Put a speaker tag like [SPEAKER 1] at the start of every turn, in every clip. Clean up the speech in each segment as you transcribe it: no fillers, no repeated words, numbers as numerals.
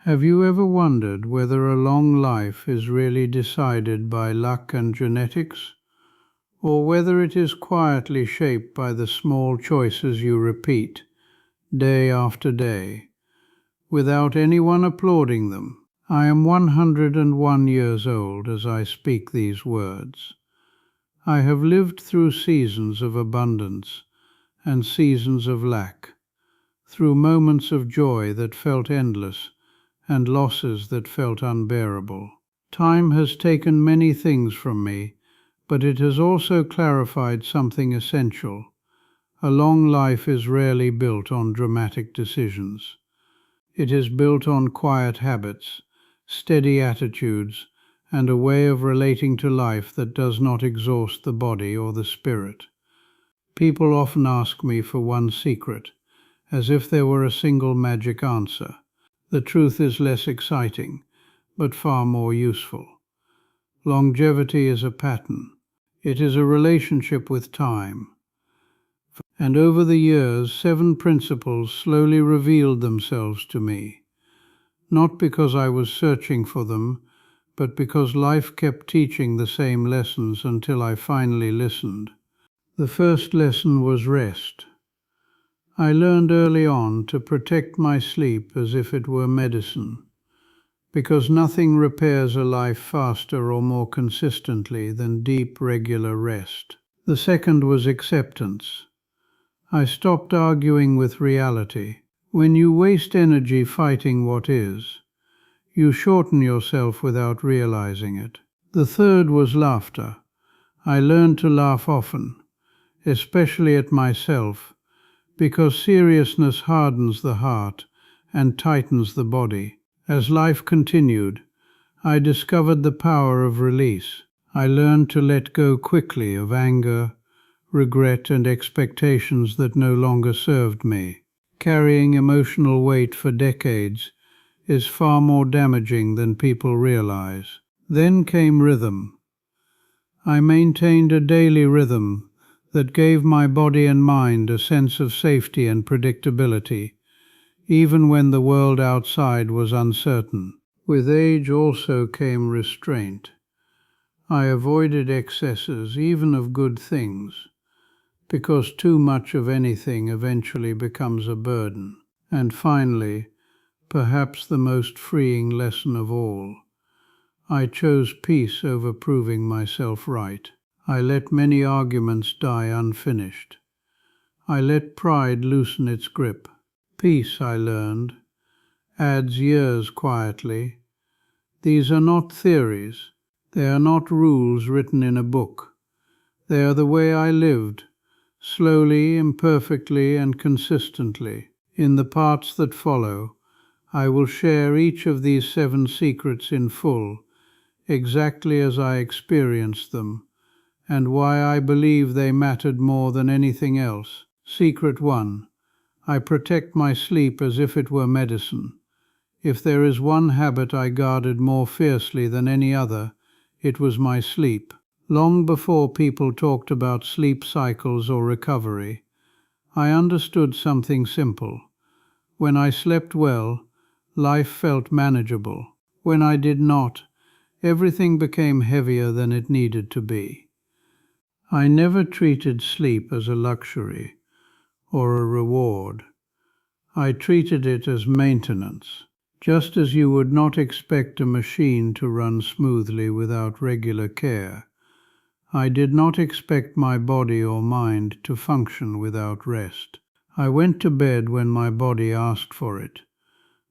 [SPEAKER 1] Have you ever wondered whether a long life is really decided by luck and genetics, or whether it is quietly shaped by the small choices you repeat, day after day, without anyone applauding them? I am 101 years old as I speak these words. I have lived through seasons of abundance and seasons of lack, through moments of joy that felt endless and losses that felt unbearable. Time has taken many things from me, but it has also clarified something essential. A long life is rarely built on dramatic decisions. It is built on quiet habits, steady attitudes, and a way of relating to life that does not exhaust the body or the spirit. People often ask me for one secret, as if there were a single magic answer. The truth is less exciting, but far more useful. Longevity is a pattern. It is a relationship with time. And over the years, 7 principles slowly revealed themselves to me. Not because I was searching for them, but because life kept teaching the same lessons until I finally listened. The first lesson was rest. I learned early on to protect my sleep as if it were medicine, because nothing repairs a life faster or more consistently than deep, regular rest. The second was acceptance. I stopped arguing with reality. When you waste energy fighting what is, you shorten yourself without realizing it. The third was laughter. I learned to laugh often, especially at myself, because seriousness hardens the heart and tightens the body. As life continued, I discovered the power of release. I learned to let go quickly of anger, regret, and expectations that no longer served me. Carrying emotional weight for decades is far more damaging than people realize. Then came rhythm. I maintained a daily rhythm that gave my body and mind a sense of safety and predictability, even when the world outside was uncertain. With age also came restraint. I avoided excesses, even of good things, because too much of anything eventually becomes a burden. And finally, perhaps the most freeing lesson of all, I chose peace over proving myself right. I let many arguments die unfinished. I let pride loosen its grip. Peace, I learned, adds years quietly. These are not theories. They are not rules written in a book. They are the way I lived, slowly, imperfectly, and consistently. In the parts that follow, I will share each of these 7 secrets in full, exactly as I experienced them, and why I believe they mattered more than anything else. Secret 1. I protect my sleep as if it were medicine. If there is one habit I guarded more fiercely than any other, it was my sleep. Long before people talked about sleep cycles or recovery, I understood something simple. When I slept well, life felt manageable. When I did not, everything became heavier than it needed to be. I never treated sleep as a luxury or a reward. I treated it as maintenance. Just as you would not expect a machine to run smoothly without regular care, I did not expect my body or mind to function without rest. I went to bed when my body asked for it,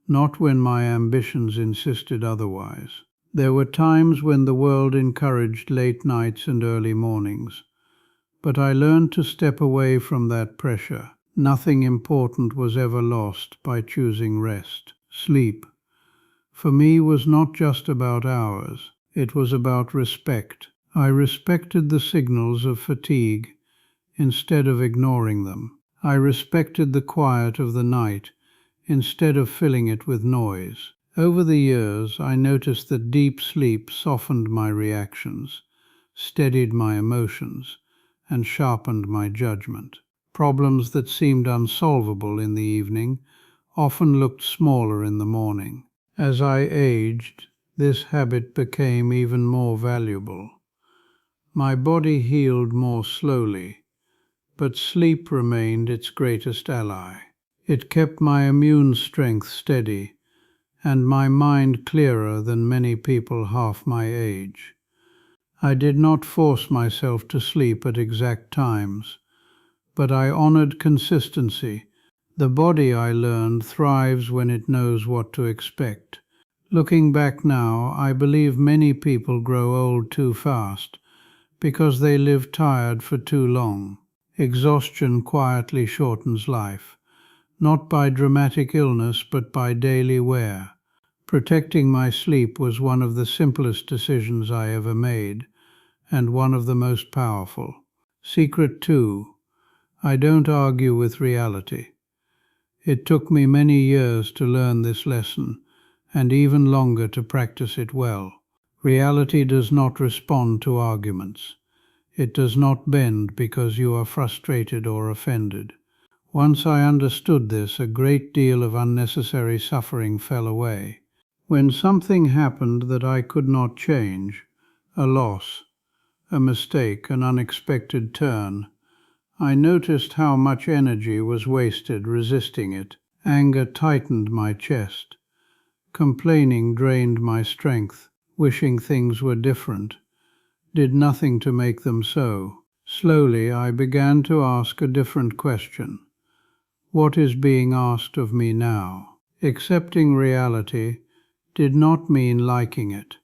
[SPEAKER 1] not when my ambitions insisted otherwise. There were times when the world encouraged late nights and early mornings, but I learned to step away from that pressure. Nothing important was ever lost by choosing rest. Sleep, for me, was not just about hours. It was about respect. I respected the signals of fatigue instead of ignoring them. I respected the quiet of the night instead of filling it with noise. Over the years, I noticed that deep sleep softened my reactions, steadied my emotions, and sharpened my judgment. Problems that seemed unsolvable in the evening often looked smaller in the morning. As I aged, this habit became even more valuable. My body healed more slowly, but sleep remained its greatest ally. It kept my immune strength steady and my mind clearer than many people half my age. I did not force myself to sleep at exact times, but I honored consistency. The body, I learned, thrives when it knows what to expect. Looking back now, I believe many people grow old too fast because they live tired for too long. Exhaustion quietly shortens life, not by dramatic illness but by daily wear. Protecting my sleep was one of the simplest decisions I ever made, and one of the most powerful. Secret 2. I don't argue with reality. It took me many years to learn this lesson, and even longer to practice it well. Reality does not respond to arguments. It does not bend because you are frustrated or offended. Once I understood this, a great deal of unnecessary suffering fell away. When something happened that I could not change, a loss, a mistake, an unexpected turn, I noticed how much energy was wasted resisting it. Anger tightened my chest. Complaining drained my strength. Wishing things were different did nothing to make them so. Slowly I began to ask a different question. What is being asked of me now? Accepting reality did not mean liking it.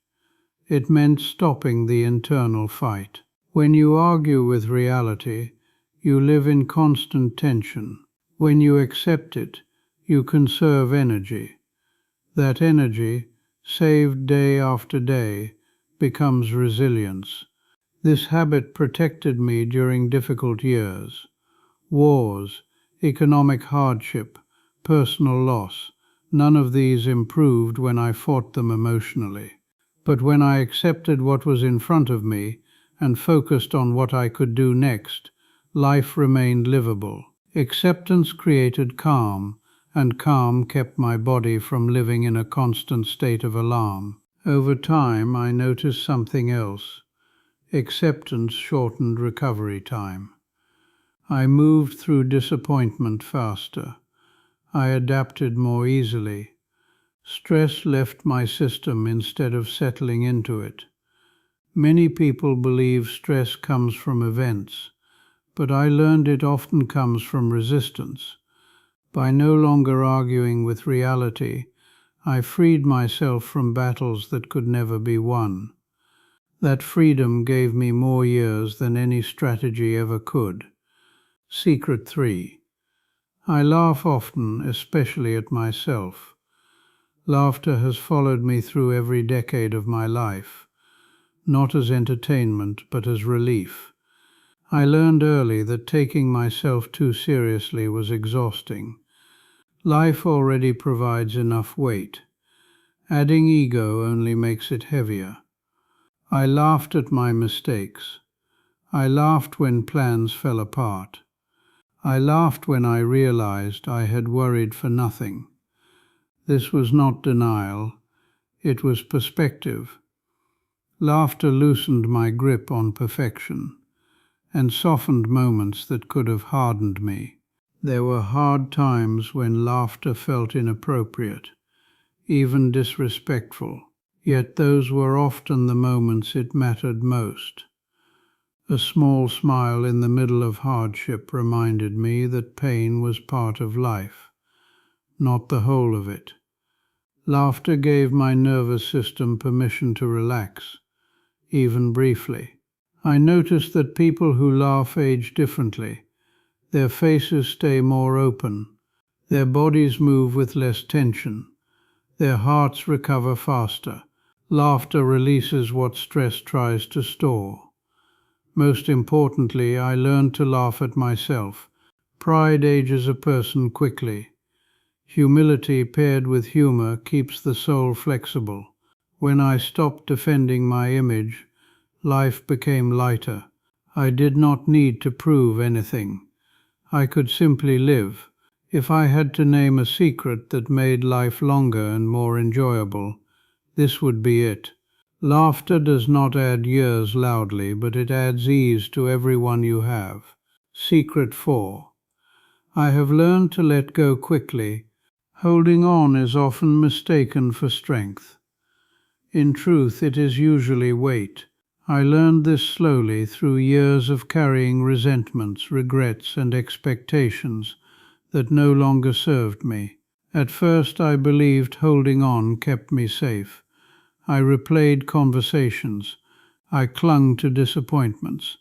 [SPEAKER 1] It meant stopping the internal fight. When you argue with reality, you live in constant tension. When you accept it, you conserve energy. That energy, saved day after day, becomes resilience. This habit protected me during difficult years. Wars, economic hardship, personal loss, none of these improved when I fought them emotionally. But when I accepted what was in front of me and focused on what I could do next, life remained livable. Acceptance created calm, and calm kept my body from living in a constant state of alarm. Over time, I noticed something else. Acceptance shortened recovery time. I moved through disappointment faster. I adapted more easily. Stress left my system instead of settling into it. Many people believe stress comes from events, but I learned it often comes from resistance. By no longer arguing with reality, I freed myself from battles that could never be won. That freedom gave me more years than any strategy ever could. Secret 3. I laugh often, especially at myself. Laughter has followed me through every decade of my life, not as entertainment, but as relief. I learned early that taking myself too seriously was exhausting. Life already provides enough weight. Adding ego only makes it heavier. I laughed at my mistakes. I laughed when plans fell apart. I laughed when I realized I had worried for nothing. This was not denial, it was perspective. Laughter loosened my grip on perfection and softened moments that could have hardened me. There were hard times when laughter felt inappropriate, even disrespectful, yet those were often the moments it mattered most. A small smile in the middle of hardship reminded me that pain was part of life, not the whole of it. Laughter gave my nervous system permission to relax, even briefly. I noticed that people who laugh age differently. Their faces stay more open. Their bodies move with less tension. Their hearts recover faster. Laughter releases what stress tries to store. Most importantly, I learned to laugh at myself. Pride ages a person quickly. Humility paired with humor keeps the soul flexible. When I stopped defending my image, life became lighter. I did not need to prove anything. I could simply live. If I had to name a secret that made life longer and more enjoyable, this would be it. Laughter does not add years loudly, but it adds ease to every one you have. Secret 4. I have learned to let go quickly. Holding on is often mistaken for strength. In truth, it is usually weight. I learned this slowly through years of carrying resentments, regrets, and expectations that no longer served me. At first, I believed holding on kept me safe. I replayed conversations. I clung to disappointments.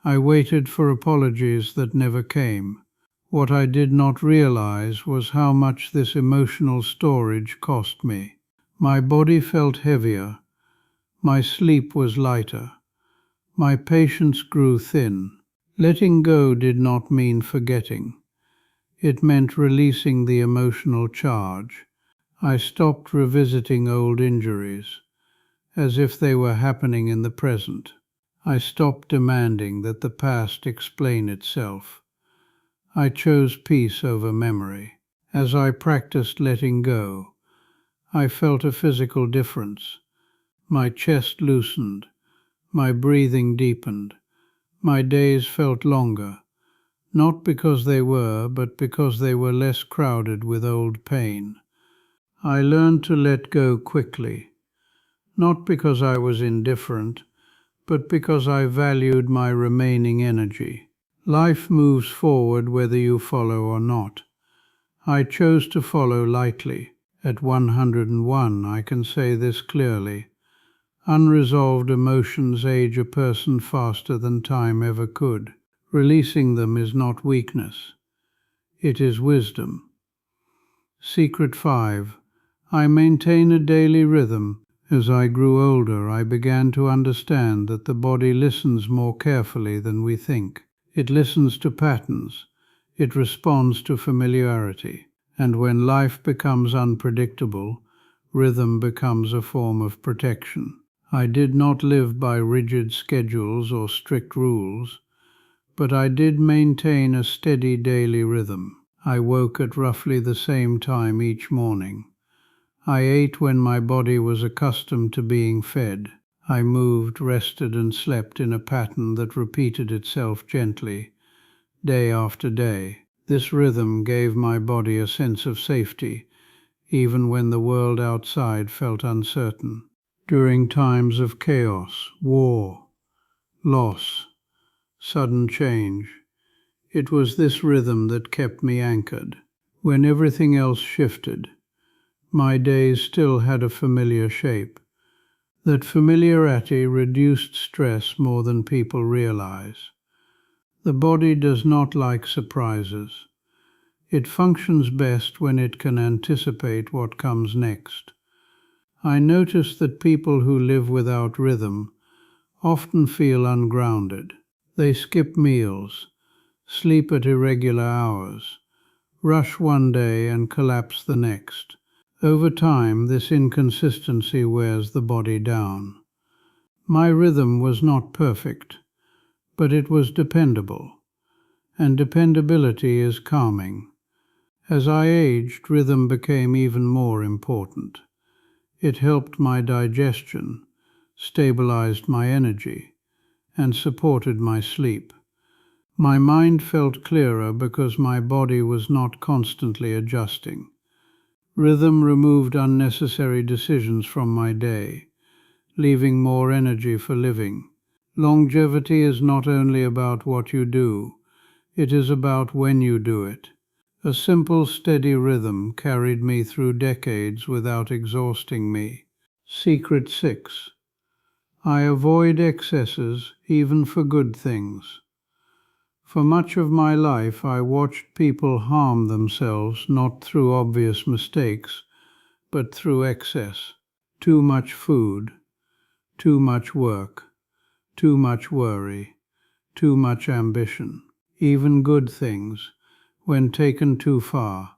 [SPEAKER 1] I waited for apologies that never came. What I did not realize was how much this emotional storage cost me. My body felt heavier. My sleep was lighter. My patience grew thin. Letting go did not mean forgetting. It meant releasing the emotional charge. I stopped revisiting old injuries, as if they were happening in the present. I stopped demanding that the past explain itself. I chose peace over memory. As I practiced letting go, I felt a physical difference. My chest loosened. My breathing deepened. My days felt longer, not because they were, but because they were less crowded with old pain. I learned to let go quickly, not because I was indifferent, but because I valued my remaining energy. Life moves forward whether you follow or not. I chose to follow lightly. At 101, I can say this clearly. Unresolved emotions age a person faster than time ever could. Releasing them is not weakness. It is wisdom. Secret 5. I maintain a daily rhythm. As I grew older, I began to understand that the body listens more carefully than we think. It listens to patterns. It responds to familiarity. And when life becomes unpredictable, rhythm becomes a form of protection. I did not live by rigid schedules or strict rules, but I did maintain a steady daily rhythm. I woke at roughly the same time each morning. I ate when my body was accustomed to being fed. I moved, rested, and slept in a pattern that repeated itself gently, day after day. This rhythm gave my body a sense of safety, even when the world outside felt uncertain. During times of chaos, war, loss, sudden change, it was this rhythm that kept me anchored. When everything else shifted, my days still had a familiar shape. That familiarity reduced stress more than people realize. The body does not like surprises. It functions best when it can anticipate what comes next. I notice that people who live without rhythm often feel ungrounded. They skip meals, sleep at irregular hours, rush one day and collapse the next. Over time, this inconsistency wears the body down. My rhythm was not perfect, but it was dependable, and dependability is calming. As I aged, rhythm became even more important. It helped my digestion, stabilized my energy, and supported my sleep. My mind felt clearer because my body was not constantly adjusting. Rhythm removed unnecessary decisions from my day, leaving more energy for living. Longevity is not only about what you do, it is about when you do it. A simple, steady rhythm carried me through decades without exhausting me. Secret 6. I avoid excesses, even for good things. For much of my life, I watched people harm themselves not through obvious mistakes, but through excess. Too much food, too much work, too much worry, too much ambition. Even good things, when taken too far,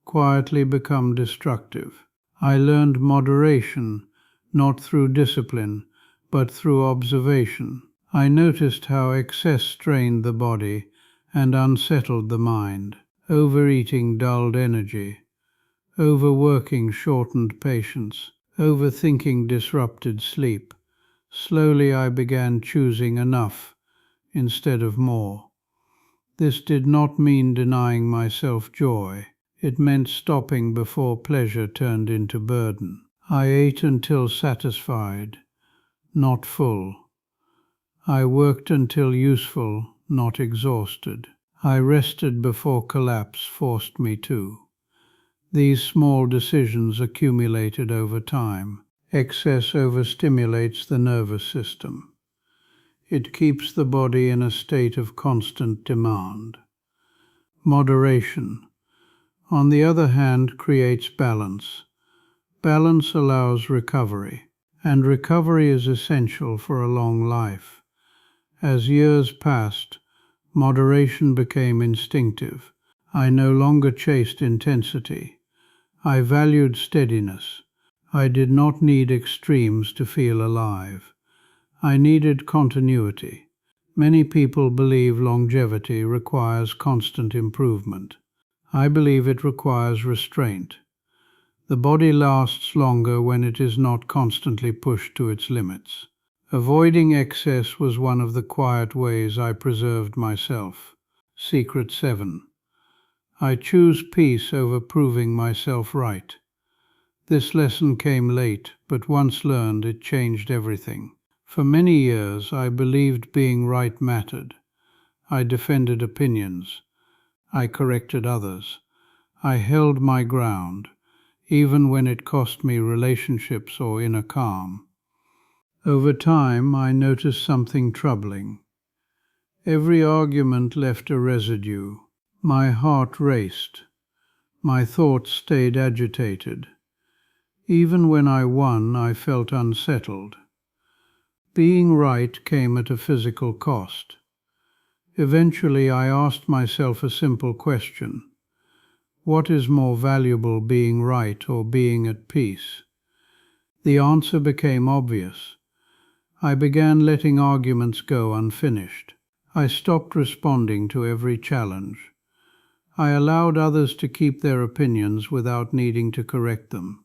[SPEAKER 1] quietly become destructive. I learned moderation, not through discipline, but through observation. I noticed how excess strained the body and unsettled the mind. Overeating dulled energy. Overworking shortened patience. Overthinking disrupted sleep. Slowly I began choosing enough instead of more. This did not mean denying myself joy. It meant stopping before pleasure turned into burden. I ate until satisfied, not full. I worked until useful, not exhausted. I rested before collapse forced me to. These small decisions accumulated over time. Excess overstimulates the nervous system. It keeps the body in a state of constant demand. Moderation, on the other hand, creates balance. Balance allows recovery, and recovery is essential for a long life. As years passed, moderation became instinctive. I no longer chased intensity. I valued steadiness. I did not need extremes to feel alive. I needed continuity. Many people believe longevity requires constant improvement. I believe it requires restraint. The body lasts longer when it is not constantly pushed to its limits. Avoiding excess was one of the quiet ways I preserved myself. Secret 7. I choose peace over proving myself right. This lesson came late, but once learned, it changed everything. For many years, I believed being right mattered. I defended opinions. I corrected others. I held my ground, even when it cost me relationships or inner calm. Over time, I noticed something troubling. Every argument left a residue. My heart raced. My thoughts stayed agitated. Even when I won, I felt unsettled. Being right came at a physical cost. Eventually, I asked myself a simple question. What is more valuable, being right or being at peace? The answer became obvious. I began letting arguments go unfinished. I stopped responding to every challenge. I allowed others to keep their opinions without needing to correct them.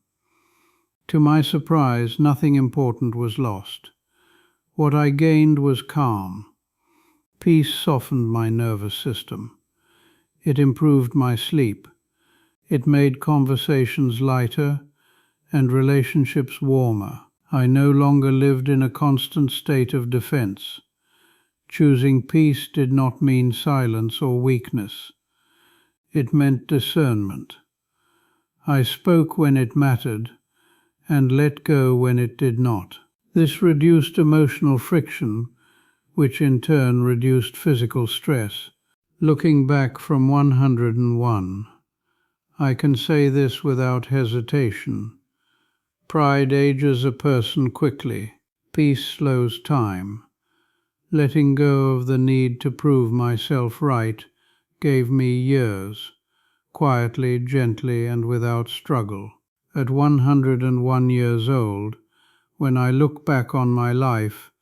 [SPEAKER 1] To my surprise, nothing important was lost. What I gained was calm. Peace softened my nervous system. It improved my sleep. It made conversations lighter and relationships warmer. I no longer lived in a constant state of defense. Choosing peace did not mean silence or weakness. It meant discernment. I spoke when it mattered and let go when it did not. This reduced emotional friction, which in turn reduced physical stress. Looking back from 101, I can say this without hesitation. Pride ages a person quickly. Peace slows time. Letting go of the need to prove myself right gave me years, quietly, gently, and without struggle. At 101 years old, when I look back on my life,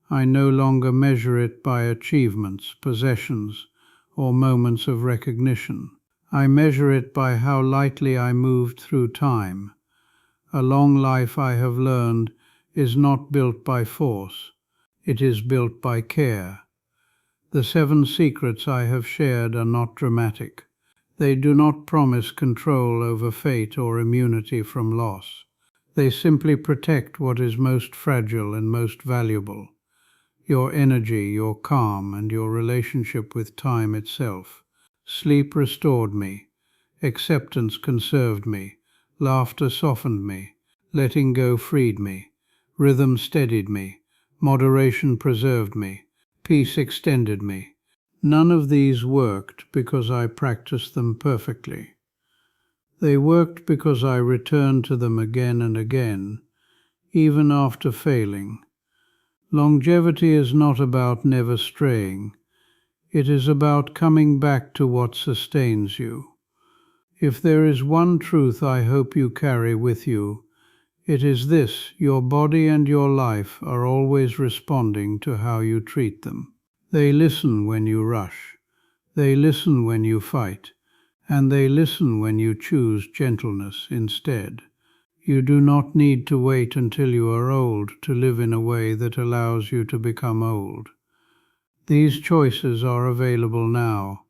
[SPEAKER 1] I no longer measure it by achievements, possessions, or moments of recognition. I measure it by how lightly I moved through time. A long life, I have learned, is not built by force. It is built by care. The 7 secrets I have shared are not dramatic. They do not promise control over fate or immunity from loss. They simply protect what is most fragile and most valuable: your energy, your calm, and your relationship with time itself. Sleep restored me. Acceptance conserved me. Laughter softened me. Letting go freed me. Rhythm steadied me. Moderation preserved me. Peace extended me. None of these worked because I practiced them perfectly. They worked because I returned to them again and again, even after failing. Longevity is not about never straying. It is about coming back to what sustains you. If there is one truth I hope you carry with you, it is this: your body and your life are always responding to how you treat them. They listen when you rush. They listen when you fight. and they listen when you choose gentleness instead. You do not need to wait until you are old to live in a way that allows you to become old. These choices are available now,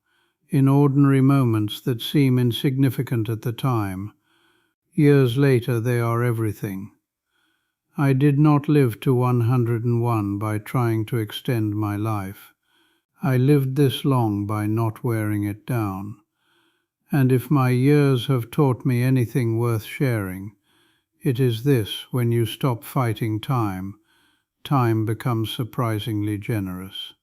[SPEAKER 1] in ordinary moments that seem insignificant at the time. Years later, they are everything. I did not live to 101 by trying to extend my life. I lived this long by not wearing it down. And if my years have taught me anything worth sharing, it is this: when you stop fighting time, time becomes surprisingly generous.